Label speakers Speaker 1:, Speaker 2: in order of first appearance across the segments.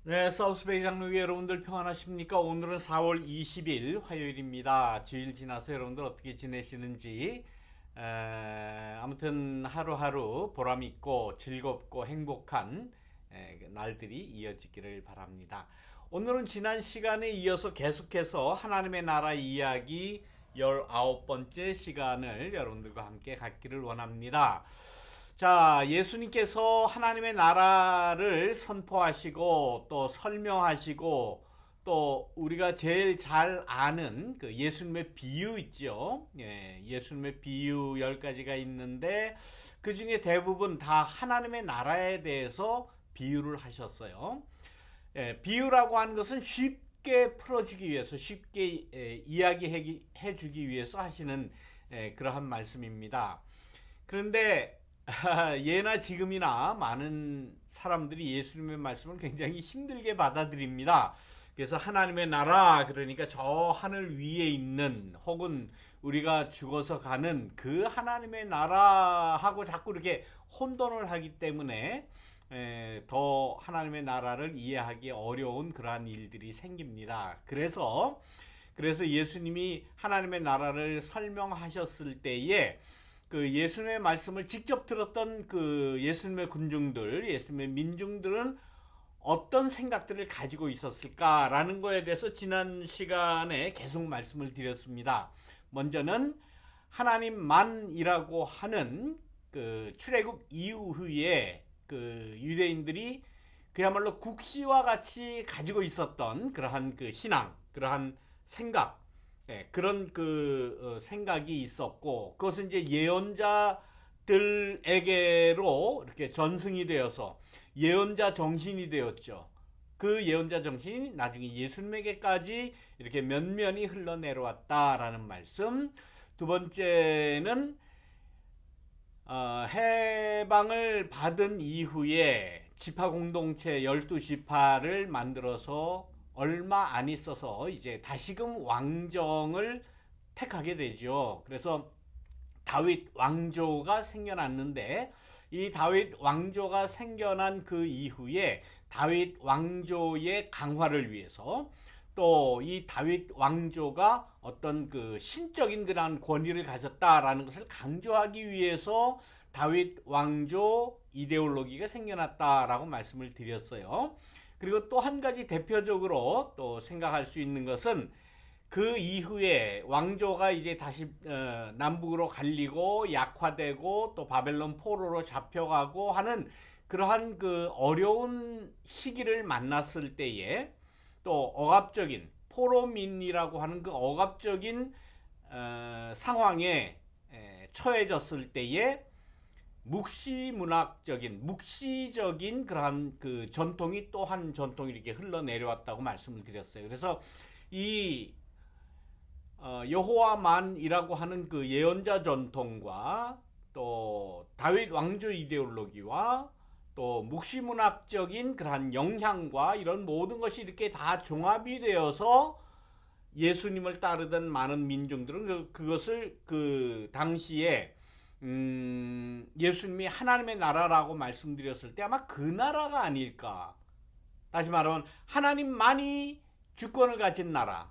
Speaker 1: 네, 사우스베이 장로교 여러분들 평안하십니까? 오늘은 4월 20일 화요일입니다. 주일 지나서 여러분들 어떻게 지내시는지 아무튼 하루하루 보람있고 즐겁고 행복한 날들이 이어지기를 바랍니다. 오늘은 지난 시간에 이어서 계속해서 하나님의 나라 이야기 19번째 시간을 여러분들과 함께 갖기를 원합니다. 자, 예수님께서 하나님의 나라를 선포하시고 또 설명하시고 또 우리가 제일 잘 아는 그 예수님의 비유 있죠. 예수님의 비유 10가지가 있는데 그 중에 대부분 다 하나님의 나라에 대해서 비유를 하셨어요. 비유라고 하는 것은 쉽게 풀어주기 위해서 쉽게 이야기해 주기 위해서 하시는 그러한 말씀입니다. 그런데 예나 지금이나 많은 사람들이 예수님의 말씀을 굉장히 힘들게 받아들입니다. 그래서 하나님의 나라, 그러니까 저 하늘 위에 있는 혹은 우리가 죽어서 가는 그 하나님의 나라하고 자꾸 이렇게 혼돈을 하기 때문에 더 하나님의 나라를 이해하기 어려운 그러한 일들이 생깁니다. 그래서 예수님이 하나님의 나라를 설명하셨을 때에 그 예수님의 말씀을 직접 들었던 그 예수님의 군중들, 예수님의 민중들은 어떤 생각들을 가지고 있었을까라는 거에 대해서 지난 시간에 계속 말씀을 드렸습니다. 먼저는 하나님만이라고 하는 그 출애굽 이후에 그 유대인들이 그야말로 국시와 같이 가지고 있었던 그러한 그 신앙, 그러한 생각, 그런 그 생각이 있었고, 그것은 이제 예언자들에게로 이렇게 전승이 되어서 예언자 정신이 되었죠. 그 예언자 정신이 나중에 예수님에게까지 이렇게 면면이 흘러내려왔다라는 말씀. 두 번째는 해방을 받은 이후에 지파 공동체 12지파를 만들어서 얼마 안 있어서 이제 다시금 왕정을 택하게 되죠. 그래서 다윗 왕조가 생겨났는데 이 다윗 왕조가 생겨난 그 이후에 다윗 왕조의 강화를 위해서 또 이 다윗 왕조가 어떤 그 신적인 그런 권위를 가졌다라는 것을 강조하기 위해서 다윗 왕조 이데올로기가 생겨났다라고 말씀을 드렸어요. 그리고 또 한 가지 대표적으로 또 생각할 수 있는 것은 그 이후에 왕조가 이제 다시 남북으로 갈리고 약화되고 또 바벨론 포로로 잡혀가고 하는 그러한 그 어려운 시기를 만났을 때에 또 억압적인 포로민이라고 하는 그 억압적인 상황에 처해졌을 때에 묵시적인 그러한 그 전통이 또 한 전통이 이렇게 흘러내려왔다고 말씀을 드렸어요. 그래서 이 여호와만이라고 하는 그 예언자 전통과 또 다윗 왕조 이데올로기와 또 묵시문학적인 그러한 영향과 이런 모든 것이 이렇게 다 종합이 되어서 예수님을 따르던 많은 민중들은 그것을 그 당시에 예수님이 하나님의 나라라고 말씀드렸을 때 아마 그 나라가 아닐까. 다시 말하면 하나님만이 주권을 가진 나라,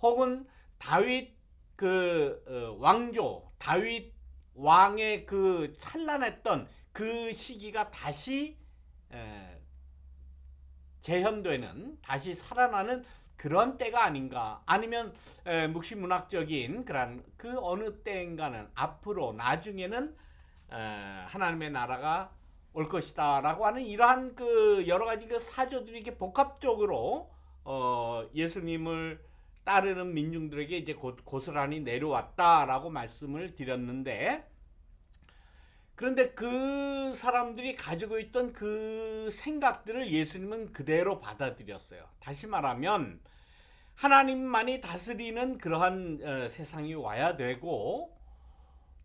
Speaker 1: 혹은 다윗 그 왕조, 다윗 왕의 그 찬란했던 그 시기가 다시 재현되는, 다시 살아나는 그런 때가 아닌가. 아니면 묵시문학적인 그런 그 어느 때인가는 앞으로 나중에는 하나님의 나라가 올 것이다라고 하는 이러한 그 여러 가지 그 사조들이 이렇게 복합적으로 예수님을 따르는 민중들에게 이제 고스란히 내려왔다라고 말씀을 드렸는데, 그런데 그 사람들이 가지고 있던 그 생각들을 예수님은 그대로 받아들였어요. 다시 말하면 하나님만이 다스리는 그러한 세상이 와야 되고,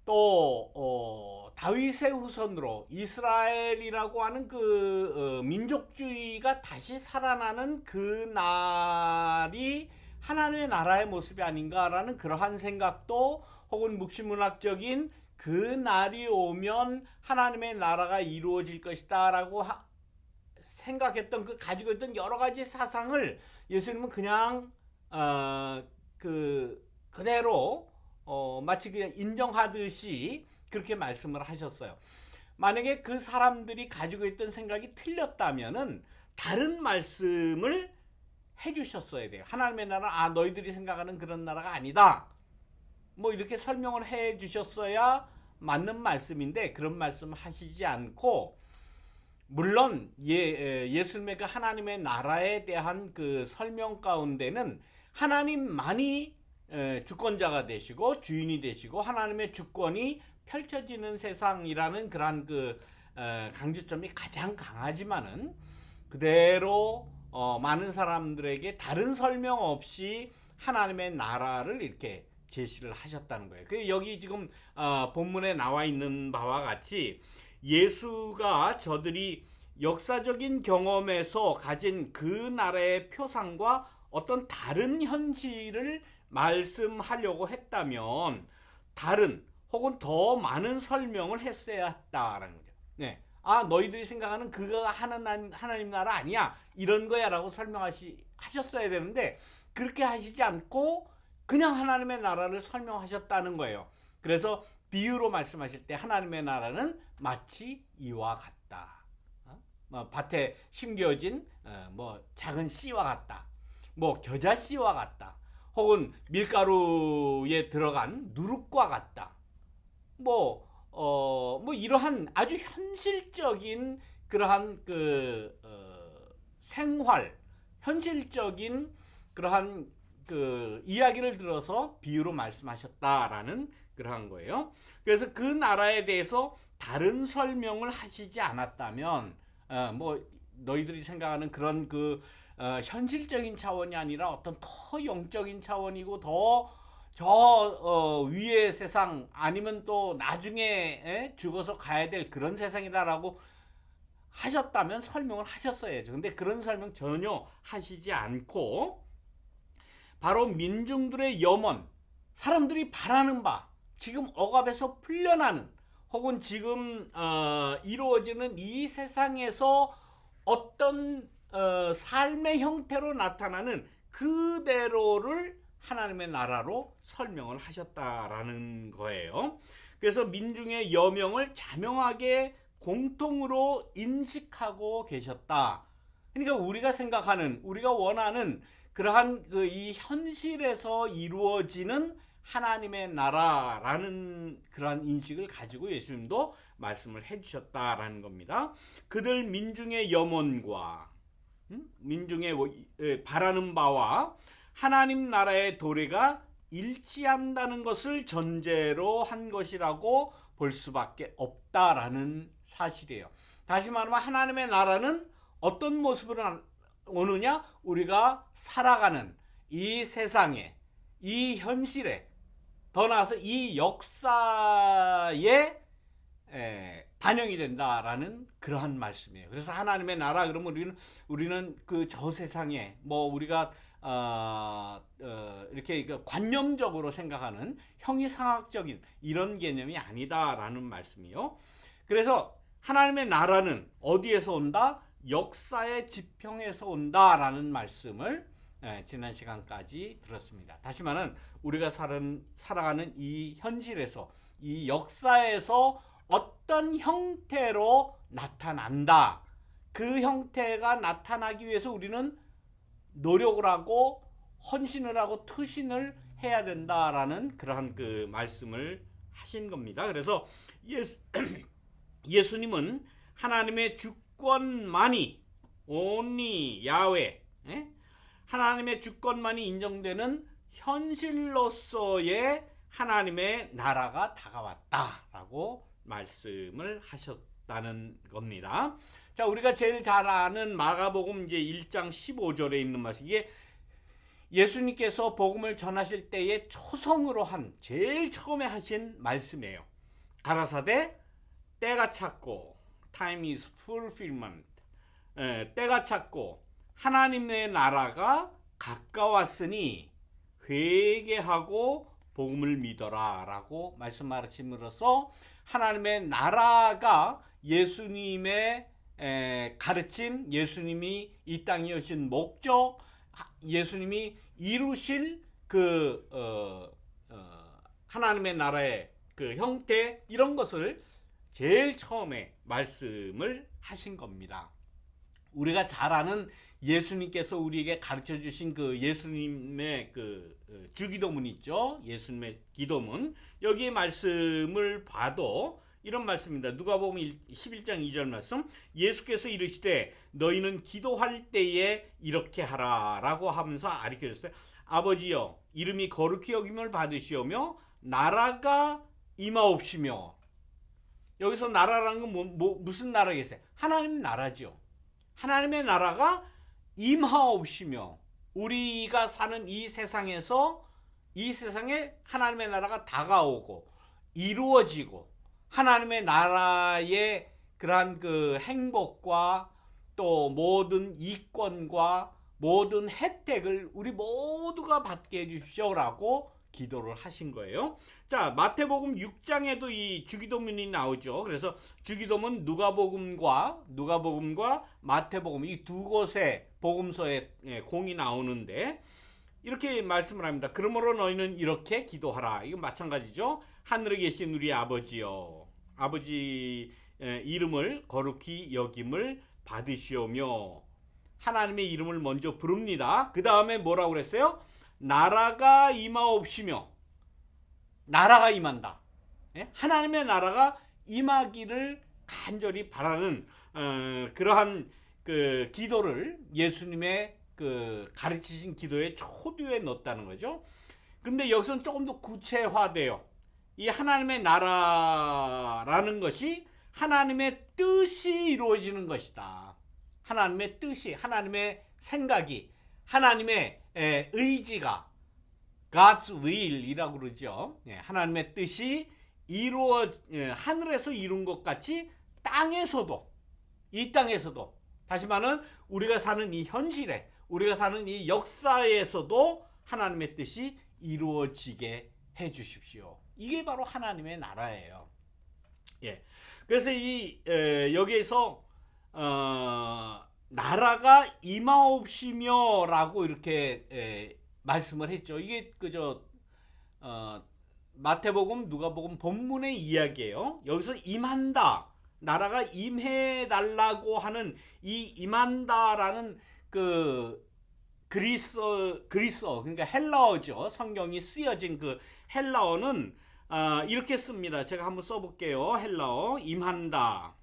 Speaker 1: 또 다윗의 후손으로 이스라엘이라고 하는 그 민족주의가 다시 살아나는 그 날이 하나님의 나라의 모습이 아닌가라는 그러한 생각도, 혹은 묵시문학적인 그 날이 오면 하나님의 나라가 이루어질 것이다 라고 생각했던 그 가지고 있던 여러 가지 사상을 예수님은 그냥 그대로 마치 그냥 인정하듯이 그렇게 말씀을 하셨어요. 만약에 그 사람들이 가지고 있던 생각이 틀렸다면은 다른 말씀을 해주셨어야 돼요. 하나님의 나라, 너희들이 생각하는 그런 나라가 아니다. 뭐 이렇게 설명을 해주셨어야 맞는 말씀인데 그런 말씀 하시지 않고, 물론 예수님의 그 하나님의 나라에 대한 그 설명 가운데는 하나님만이 주권자가 되시고 주인이 되시고 하나님의 주권이 펼쳐지는 세상이라는 그러한 그 강조점이 가장 강하지만은 그대로 많은 사람들에게 다른 설명 없이 하나님의 나라를 이렇게 제시를 하셨다는 거예요. 그 여기 지금 본문에 나와 있는 바와 같이 예수가 저들이 역사적인 경험에서 가진 그 나라의 표상과 어떤 다른 현실을 말씀하려고 했다면 다른 혹은 더 많은 설명을 했어야 했다라는 거죠. 네. 너희들이 생각하는 그가 하나님 나라 아니야. 이런 거야 라고 설명하셨어야 되는데 그렇게 하시지 않고 그냥 하나님의 나라를 설명하셨다는 거예요. 그래서 비유로 말씀하실 때 하나님의 나라는 마치 이와 같다. 밭에 심겨진 뭐 작은 씨와 같다. 뭐 겨자 씨와 같다. 혹은 밀가루에 들어간 누룩과 같다. 뭐 이러한 아주 현실적인 그러한 생활, 현실적인 그러한 그 이야기를 들어서 비유로 말씀하셨다라는 그러한 거예요. 그래서 그 나라에 대해서 다른 설명을 하시지 않았다면 뭐 너희들이 생각하는 그런 현실적인 차원이 아니라 어떤 더 영적인 차원이고 더 위의 세상 아니면 또 나중에 죽어서 가야 될 그런 세상이다라고 하셨다면 설명을 하셨어야죠. 근데 그런 설명 전혀 하시지 않고 바로 민중들의 염원, 사람들이 바라는 바, 지금 억압에서 풀려나는 혹은 지금 이루어지는 이 세상에서 어떤 삶의 형태로 나타나는 그대로를 하나님의 나라로 설명을 하셨다라는 거예요. 그래서 민중의 여명을 자명하게 공통으로 인식하고 계셨다. 그러니까 우리가 생각하는, 우리가 원하는 그러한 이 현실에서 이루어지는 하나님의 나라라는 그러한 인식을 가지고 예수님도 말씀을 해주셨다라는 겁니다. 그들 민중의 염원과 민중의 바라는 바와 하나님 나라의 도래가 일치한다는 것을 전제로 한 것이라고 볼 수밖에 없다라는 사실이에요. 다시 말하면 하나님의 나라는 어떤 모습으로 오느냐? 우리가 살아가는 이 세상에, 이 현실에, 더 나아가서 이 역사에 반영이 된다라는 그러한 말씀이에요. 그래서 하나님의 나라 그러면 우리는 그 저 세상에 뭐 우리가 이렇게 관념적으로 생각하는 형이상학적인 이런 개념이 아니다라는 말씀이요. 그래서 하나님의 나라는 어디에서 온다? 역사의 지평에서 온다라는 말씀을 지난 시간까지 들었습니다. 다시 말하면 우리가 살아가는 이 현실에서, 이 역사에서 어떤 형태로 나타난다. 그 형태가 나타나기 위해서 우리는 노력을 하고 헌신을 하고 투신을 해야 된다라는 그러한 그 말씀을 하신 겁니다. 그래서 예수님은 하나님의 주권만이 only 야훼, 하나님의 주권만이 인정되는 현실로서의 하나님의 나라가 다가왔다라고 말씀을 하셨다는 겁니다. 자, 우리가 제일 잘 아는 마가복음 이제 1장 15절에 있는 말씀, 이게 예수님께서 복음을 전하실 때에 초성으로 한 제일 처음에 하신 말씀이에요. 가라사대 때가 찼고 time is fulfillment, 때가 찼고 하나님의 나라가 가까웠으니 회개하고 복음을 믿어라 라고 말씀하심으로써 하나님의 나라가 예수님의 가르침, 예수님이 이 땅에 오신 목적, 예수님이 이루실 그 하나님의 나라의 그 형태, 이런 것을 제일 처음에 말씀을 하신 겁니다. 우리가 잘 아는 예수님께서 우리에게 가르쳐 주신 그 예수님의 그 주기도문 있죠. 예수님의 기도문. 여기에 말씀을 봐도 이런 말씀입니다. 누가복음 11장 2절 말씀. 예수께서 이르시되 너희는 기도할 때에 이렇게 하라라고 하면서 가르쳐 주셨어요. 아버지여, 이름이 거룩히 여김을 받으시오며 나라가 임하옵시며. 여기서 나라라는 건 무슨 나라겠어요? 하나님 나라죠. 하나님의 나라가 임하옵시며, 우리가 사는 이 세상에서 이 세상에 하나님의 나라가 다가오고 이루어지고 하나님의 나라의 그러한 그 행복과 또 모든 이권과 모든 혜택을 우리 모두가 받게 해주십시오라고 기도를 하신 거예요. 자, 마태복음 6장에도 이 주기도문이 나오죠. 그래서 주기도문 누가복음과 마태복음 이 두 곳의 복음서에 공이 나오는데 이렇게 말씀을 합니다. 그러므로 너희는 이렇게 기도하라. 이거 마찬가지죠. 하늘에 계신 우리 아버지여, 아버지 이름을 거룩히 여김을 받으시오며, 하나님의 이름을 먼저 부릅니다. 그 다음에 뭐라고 그랬어요? 나라가 임하옵시며, 나라가 임한다. 하나님의 나라가 임하기를 간절히 바라는 그러한 그 기도를 예수님의 그 가르치신 기도의 초두에 넣었다는 거죠. 근데 여기서는 조금 더 구체화돼요. 이 하나님의 나라라는 것이 하나님의 뜻이 이루어지는 것이다. 하나님의 뜻이, 하나님의 생각이, 하나님의 의지가 God's will이라고 그러죠. 하나님의 뜻이 하늘에서 이룬 것 같이 땅에서도, 이 땅에서도, 다시 말하면 우리가 사는 이 현실에, 우리가 사는 이 역사에서도 하나님의 뜻이 이루어지게 해 주십시오. 이게 바로 하나님의 나라예요. 그래서 여기에서 나라가 임하옵시며라고 이렇게 말씀을 했죠. 이게 그저 마태복음, 누가복음 본문의 이야기예요. 여기서 임한다, 나라가 임해 달라고 하는 이 임한다라는 그 그리스어 그러니까 헬라어죠. 성경이 쓰여진 그 헬라어는 이렇게 씁니다. 제가 한번 써볼게요. 헬라어 임한다.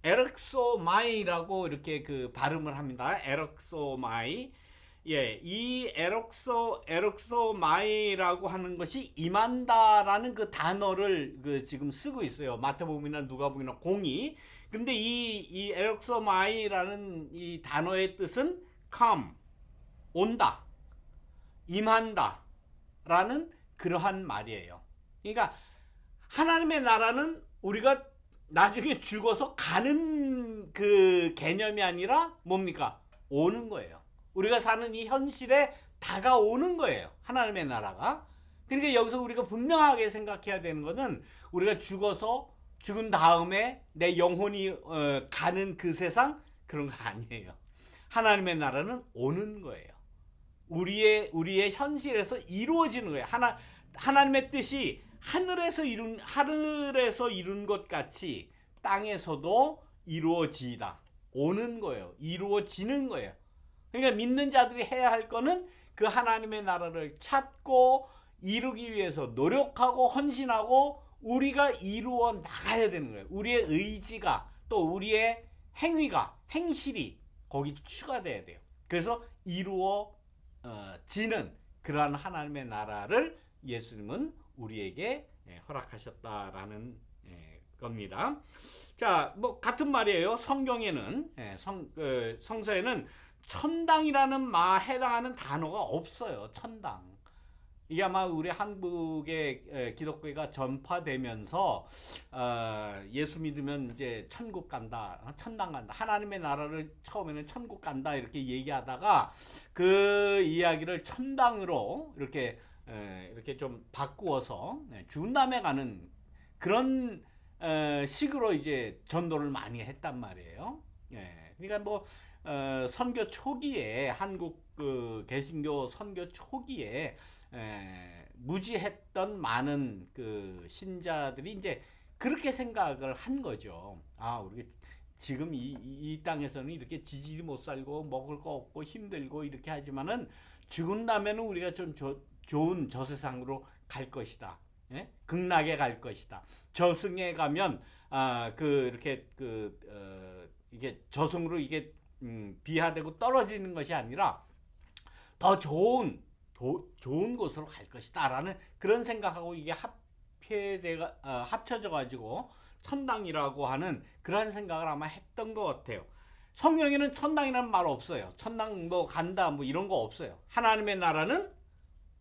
Speaker 1: 에럭소마이라고 이렇게 그 발음을 합니다. 에럭소마이. 이 에럭소마이라고 하는 것이 임한다라는 그 단어를 지금 쓰고 있어요. 마태복음이나 누가복음이나 공이. 근데 이 에럭소마이라는 이 단어의 뜻은 come, 온다, 임한다라는 그러한 말이에요. 그러니까 하나님의 나라는 우리가 나중에 죽어서 가는 그 개념이 아니라 뭡니까? 오는 거예요. 우리가 사는 이 현실에 다가오는 거예요. 하나님의 나라가. 그러니까 여기서 우리가 분명하게 생각해야 되는 것은 우리가 죽은 다음에 내 영혼이 가는 그 세상, 그런 거 아니에요. 하나님의 나라는 오는 거예요. 우리의 현실에서 이루어지는 거예요. 하나님의 뜻이 하늘에서 이룬 것 같이 땅에서도 이루어지다. 오는 거예요. 이루어지는 거예요. 그러니까 믿는 자들이 해야 할 거는 그 하나님의 나라를 찾고 이루기 위해서 노력하고 헌신하고 우리가 이루어 나가야 되는 거예요. 우리의 의지가, 또 우리의 행실이 거기 추가돼야 돼요. 그래서 이루어지는 그러한 하나님의 나라를 예수님은 우리에게 허락하셨다라는 겁니다. 자, 뭐 같은 말이에요. 성경에는 성서에는 천당이라는 해당하는 단어가 없어요. 천당. 이게 아마 우리 한국의 기독교가 전파되면서 예수 믿으면 이제 천국 간다, 천당 간다, 하나님의 나라를 처음에는 천국 간다 이렇게 얘기하다가 그 이야기를 천당으로 이렇게 좀 바꾸어서 중남에 가는 그런 식으로 이제 전도를 많이 했단 말이에요. 그러니까 뭐 선교 초기에 한국 그 개신교 선교 초기에 무지했던 많은 그 신자들이 이제 그렇게 생각을 한 거죠. 아, 우리 지금 이 땅에서는 이렇게 지지리 못 살고 먹을 거 없고 힘들고 이렇게 하지만은 죽은 다음에는 우리가 좀 좋은 저세상으로 갈 것이다. 예? 극락에 갈 것이다. 저승에 가면 이게 저승으로 이게 비하되고 떨어지는 것이 아니라 더 좋은 곳으로 갈 것이다라는 그런 생각하고 이게 합쳐져 가지고 천당이라고 하는 그런 생각을 아마 했던 것 같아요. 성경에는 천당이라는 말 없어요. 천당 뭐 간다 뭐 이런 거 없어요. 하나님의 나라는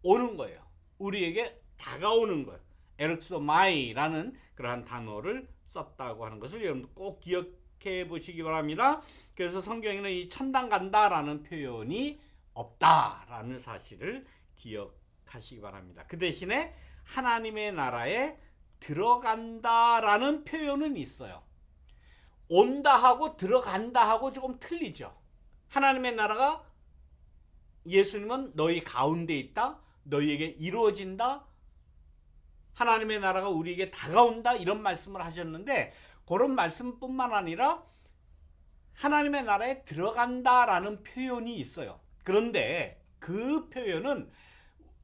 Speaker 1: 오는 거예요. 우리에게 다가오는 거예요. 에르크소마이라는 그러한 단어를 썼다고 하는 것을 여러분들 꼭 기억해 보시기 바랍니다. 그래서 성경에는 이 천당 간다라는 표현이 없다라는 사실을 기억하시기 바랍니다. 그 대신에 하나님의 나라에 들어간다라는 표현은 있어요. 온다 하고 들어간다 하고 조금 틀리죠. 하나님의 나라가 예수님은 너희 가운데 있다, 너희에게 이루어진다, 하나님의 나라가 우리에게 다가온다 이런 말씀을 하셨는데 그런 말씀뿐만 아니라 하나님의 나라에 들어간다라는 표현이 있어요. 그런데 그 표현은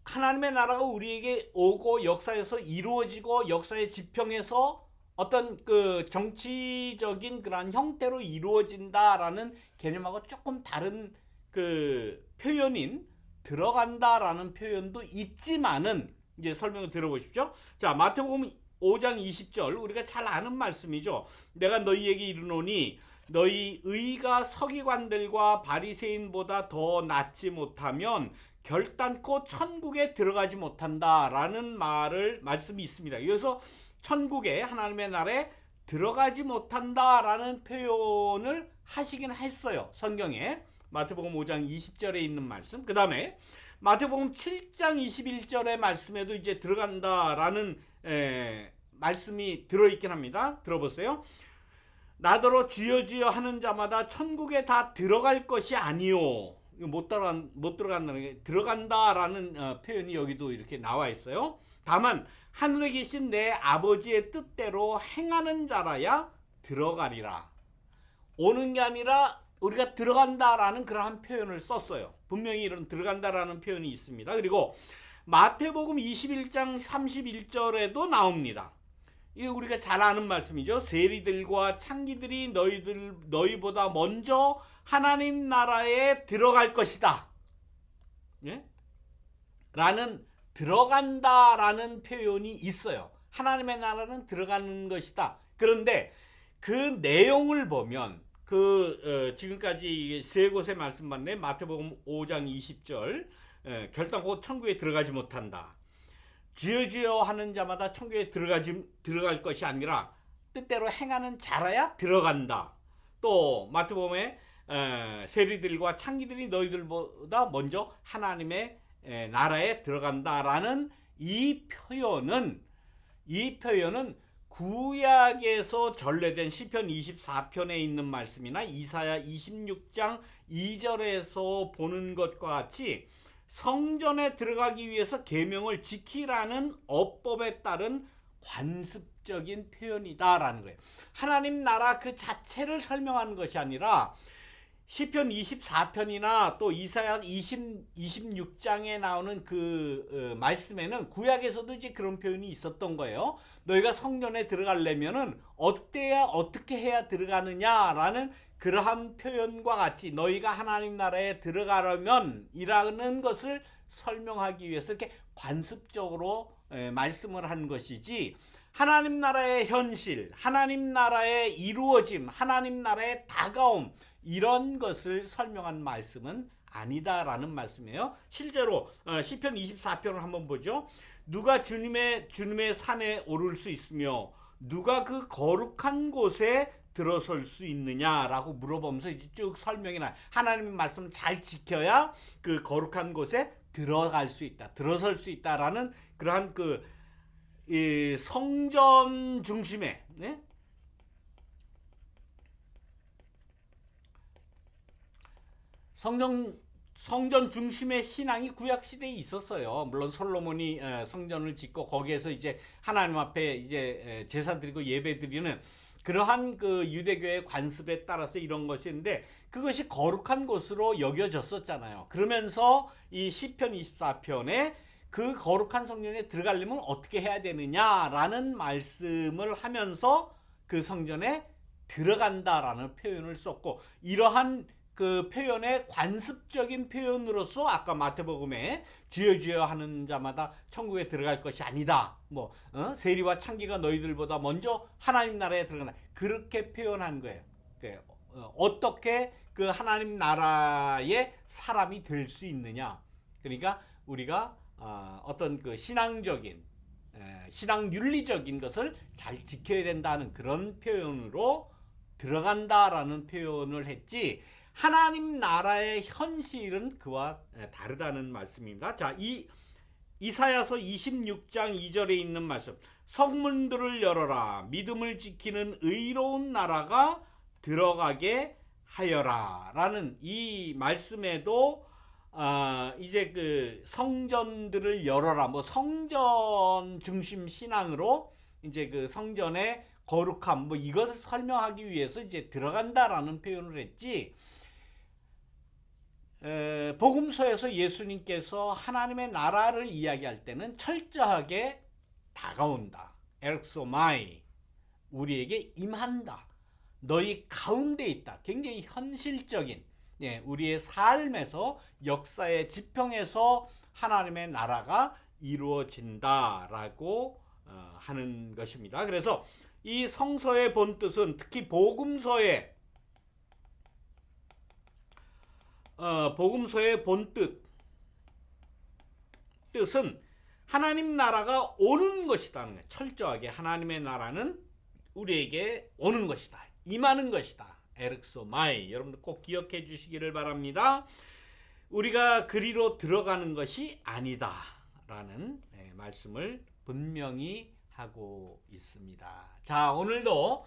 Speaker 1: 하나님의 나라가 우리에게 오고 역사에서 이루어지고 역사의 지평에서 어떤 그 정치적인 그런 형태로 이루어진다라는 개념하고 조금 다른 그 표현인 들어간다라는 표현도 있지만은 이제 설명을 들어보십시오. 자, 마태복음 5장 20절 우리가 잘 아는 말씀이죠. 내가 너희에게 이르노니 너희 의가 서기관들과 바리새인보다 더 낫지 못하면 결단코 천국에 들어가지 못한다라는 말씀이 있습니다. 그래서 천국에 하나님의 나라에 들어가지 못한다라는 표현을 하시긴 했어요. 성경에 마태복음 5장 20절에 있는 말씀. 그 다음에 마태복음 7장 21절의 말씀에도 이제 들어간다라는 말씀이 들어있긴 합니다. 들어보세요. 나더러 주여 주여 하는 자마다 천국에 다 들어갈 것이 아니요. 못 들어간다는 게 들어간다라는 표현이 여기도 이렇게 나와 있어요. 다만 하늘에 계신 내 아버지의 뜻대로 행하는 자라야 들어가리라. 오는 게 아니라 우리가 들어간다라는 그러한 표현을 썼어요. 분명히 이런 들어간다라는 표현이 있습니다. 그리고 마태복음 21장 31절에도 나옵니다. 이게 우리가 잘 아는 말씀이죠. 세리들과 창기들이 너희보다 먼저 하나님 나라에 들어갈 것이다. 예? 라는 들어간다라는 표현이 있어요. 하나님의 나라는 들어가는 것이다. 그런데 그 내용을 보면 지금까지 세 곳의 말씀 봤네. 마태복음 5장 20절 결단코 천국에 들어가지 못한다. 주여 주여 하는 자마다 천국에 들어갈 것이 아니라 뜻대로 행하는 자라야 들어간다. 또 마태복음에 세리들과 창기들이 너희들보다 먼저 하나님의 나라에 들어간다라는 이 표현은 구약에서 전래된 시편 24편에 있는 말씀이나 이사야 26장 2절에서 보는 것과 같이 성전에 들어가기 위해서 계명을 지키라는 어법에 따른 관습적인 표현이다라는 거예요. 하나님 나라 그 자체를 설명하는 것이 아니라 시편 24편이나 또 이사야 26장에 나오는 그 말씀에는 구약에서도 이제 그런 표현이 있었던 거예요. 너희가 성전에 들어가려면은 어떻게 해야 들어가느냐라는 그러한 표현과 같이 너희가 하나님 나라에 들어가려면 이라는 것을 설명하기 위해서 이렇게 관습적으로 말씀을 한 것이지 하나님 나라의 현실, 하나님 나라의 이루어짐, 하나님 나라의 다가옴 이런 것을 설명한 말씀은 아니다라는 말씀이에요. 실제로 시편 24편을 한번 보죠. 누가 주님의 산에 오를 수 있으며 누가 그 거룩한 곳에 들어설 수 있느냐라고 물어보면서 이제 쭉 설명이 나요. 하나님의 말씀을 잘 지켜야 그 거룩한 곳에 들어갈 수 있다, 들어설 수 있다라는 그러한 이 성전 중심의, 네? 성전 중심의 신앙이 구약 시대에 있었어요. 물론 솔로몬이 성전을 짓고 거기에서 이제 하나님 앞에 이제 제사 드리고 예배 드리는 그러한 그 유대교의 관습에 따라서 이런 것인데 그것이 거룩한 곳으로 여겨졌었잖아요. 그러면서 이 시편 24편에 그 거룩한 성전에 들어가려면 어떻게 해야 되느냐라는 말씀을 하면서 그 성전에 들어간다라는 표현을 썼고, 이러한 그 표현의 관습적인 표현으로서 아까 마태복음에 주여 주여 하는 자마다 천국에 들어갈 것이 아니다. 세리와 창기가 너희들보다 먼저 하나님 나라에 들어간다. 그렇게 표현한 거예요. 어떻게 그 하나님 나라의 사람이 될 수 있느냐. 그러니까 우리가 어떤 그 신앙적인 신앙 윤리적인 것을 잘 지켜야 된다는 그런 표현으로 들어간다라는 표현을 했지, 하나님 나라의 현실은 그와 다르다는 말씀입니다. 자, 이사야서 26장 2절에 있는 말씀, 성문들을 열어라, 믿음을 지키는 의로운 나라가 들어가게 하여라 라는 이 말씀에도 이제 그 성전들을 열어라, 성전 중심 신앙으로 이제 그 성전의 거룩함 이것을 설명하기 위해서 이제 들어간다라는 표현을 했지, 복음서에서 예수님께서 하나님의 나라를 이야기할 때는 철저하게 다가온다, 에르크소마이, 우리에게 임한다, 너희 가운데 있다, 굉장히 현실적인, 우리의 삶에서 역사의 지평에서 하나님의 나라가 이루어진다라고 하는 것입니다. 그래서 이 성서의 본뜻은 특히 복음서의 뜻은 하나님 나라가 오는 것이다. 철저하게 하나님의 나라는 우리에게 오는 것이다, 임하는 것이다, 에르크소마이. 여러분들 꼭 기억해 주시기를 바랍니다. 우리가 그리로 들어가는 것이 아니다 라는 말씀을 분명히 하고 있습니다. 자, 오늘도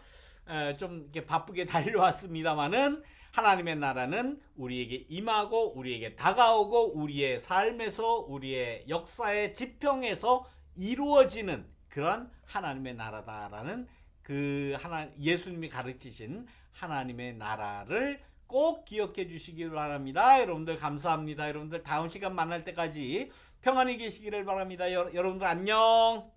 Speaker 1: 좀 이렇게 바쁘게 달려왔습니다만은 하나님의 나라는 우리에게 임하고 우리에게 다가오고 우리의 삶에서 우리의 역사의 지평에서 이루어지는 그런 하나님의 나라다라는 그 예수님이 가르치신 하나님의 나라를 꼭 기억해 주시길 바랍니다. 여러분들 감사합니다. 여러분들 다음 시간 만날 때까지 평안히 계시기를 바랍니다. 여러분들 안녕.